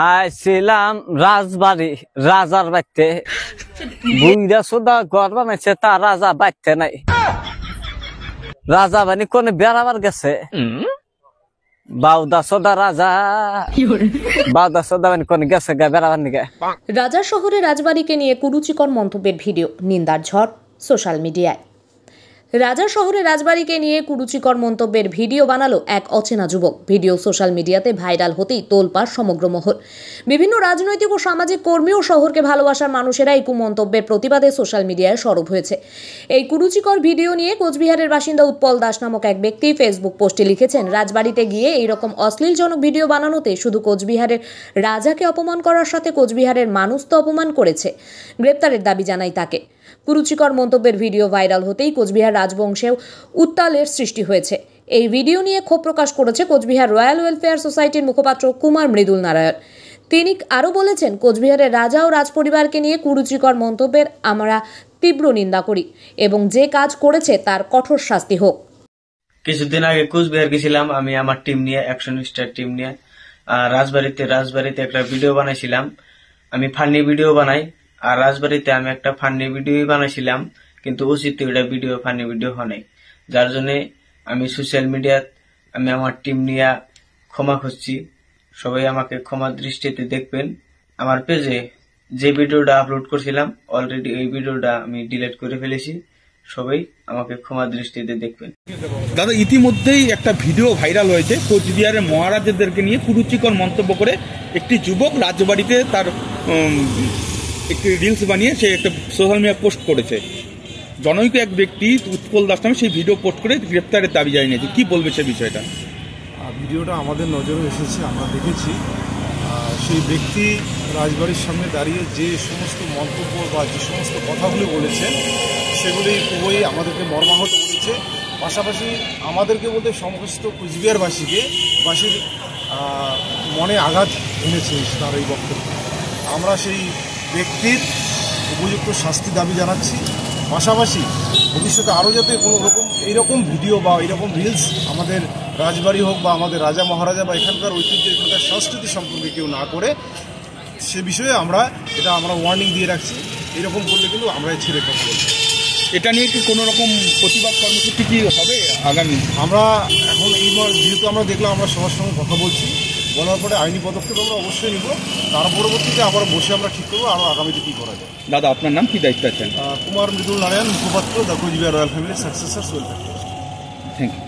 আইছিলাম রাজবাড়ি রাজার বাড়িতে বুইরা সোদা ঘর বানাইছে তা রাজা বাড়িতে নাই রাজা বানি কোনে বেড়াবার গেছে বাউদা সোদা রাজা বাউদা সোদা বানি কোনে গেছে বেড়াবার নিগে। রাজা শহরে রাজবাড়িকে নিয়ে কুরুচিকর মন্তব্যের ভিডিও নিন্দার ঝড় সোশ্যাল মিডিয়ায়। রাজা শহরে রাজবাড়িকে নিয়ে কুরুচিকর মন্তব্যের ভিডিও বানালো এক অচেনা যুবক। ভিডিও সোশ্যাল মিডিয়াতে ভাইরাল হতেই তোলপাড় সমগ্র মহল। বিভিন্ন রাজনৈতিক ও সামাজিক কর্মী ও শহরকে ভালোবাসার মানুষেরা এই কুমন্তব্যের প্রতিবাদে সোশ্যাল মিডিয়ায় সরব হয়েছে। এই কুরুচিকর ভিডিও নিয়ে কোচবিহারের বাসিন্দা উৎপল দাস নামক এক ব্যক্তি ফেসবুক পোস্টে লিখেছেন, রাজবাড়িতে গিয়ে এইরকম অশ্লীলজনক ভিডিও বানানোতে শুধু কোচবিহারের রাজাকে অপমান করার সাথে কোচবিহারের মানুষ তো অপমান করেছে। গ্রেপ্তারের দাবি জানাই তাকে। কুরুচিকর মন্তব্যের ভিডিও ভাইরাল হতেই কোচবিহার রাজবংশেও উত্তালের সৃষ্টি হয়েছে। এই ভিডিও নিয়ে ক্ষোভ প্রকাশ করেছে কোচবিহার রয়্যাল ওয়েলফেয়ার সোসাইটির মুখপাত্র কুমার মৃদুল নারায়ণ। তিনি আরও বলেছেন, কোচবিহারের রাজা ও রাজপরিবারকে নিয়ে কুরুচিকর মন্তব্যের আমরা তীব্র নিন্দা করি এবং যে কাজ করেছে তার কঠোর শাস্তি হোক। কিছুদিন আগে কোচবিহার গেছিলাম আমি আমার টিম নিয়ে, অ্যাকশন স্টার টিম নিয়ে। রাজবাড়িতে একটা ভিডিও বানাইছিলাম। আমি ফানি ভিডিও বানাই, আর রাজবাড়িতে আমি একটা ফানি ভিডিও বানাইছিলাম, কিন্তু উচিত ওইটা ভিডিও ফানি ভিডিও হয়, যার জন্য আমি সোশ্যাল মিডিয়াত আমি আমার টিম নিয়ে ক্ষমা খুঁজছি। সবাই আমাকে ক্ষমা দৃষ্টিতে দেখবেন। আমার পেজে যে ভিডিওটা আপলোড করছিলাম অলরেডি ওই ভিডিওটা আমি ডিলিট করে ফেলেছি। সবাই আমাকে ক্ষমা দৃষ্টিতে দেখবেন। দাদা, ইতিমধ্যেই একটা ভিডিও ভাইরাল হয়েছে কোচবিহারের মহারাজাদেরকে নিয়ে কুরুচিকর মন্তব্য করে একটি যুবক রাজবাড়িতে তার একটি রিলস বানিয়ে সে একটা সোশ্যাল মিডিয়া পোস্ট করেছে। জনৈক এক ব্যক্তি উৎপল দাস নামে সেই ভিডিও পোস্ট করে গ্রেপ্তারের দাবি জানিয়েছে। কি বলবে সে বিষয়টা? ভিডিওটা আমাদের নজরে এসেছে, আমরা দেখেছি। সেই ব্যক্তি রাজবাড়ির সামনে দাঁড়িয়ে যে সমস্ত মন্তব্য বা যে সমস্ত কথাগুলি বলেছেন সেগুলি খুবই আমাদেরকে মর্মাহত করেছে। পাশাপাশি আমাদেরকে বলতে সমস্ত কোচবিহারবাসীর মনে আঘাত এনেছে তার এই বক্তব্য। আমরা সেই ব্যক্তির উপযুক্ত শাস্তি দাবি জানাচ্ছি। পাশাপাশি ভবিষ্যতে আরও যাতে কোনো রকম এইরকম ভিডিও বা এইরকম রিলস আমাদের রাজবাড়ি হোক বা আমাদের রাজা মহারাজা বা এখানকার ঐতিহ্য এখানকার সংস্কৃতি সম্পর্কে কেউ না করে, সে বিষয়ে আমরা ওয়ার্নিং দিয়ে রাখছি। এরকম করলে কিন্তু আমরা ছেড়ে কথা বলবো। এটা নিয়ে কি কোনো রকম প্রতিবাদ কর্মসূচি কি হবে আগামী? আমরা এখন যেহেতু আমরা দেখলাম, আমরা সবার সঙ্গে কথা বলছি, বলার পরে আইনি পদক্ষেপ আমরা অবশ্যই নিব। তার পরবর্তীতে আবার বসে আমরা ঠিক করবো আরও আগামীতে কী করা যায়। দাদা, আপনার নাম কি দায়িত্ব আছেন? কুমার মৃদুল নারায়ণ, মুখপাত্র, the Cooch Behar royal family successor welfare. Thank you.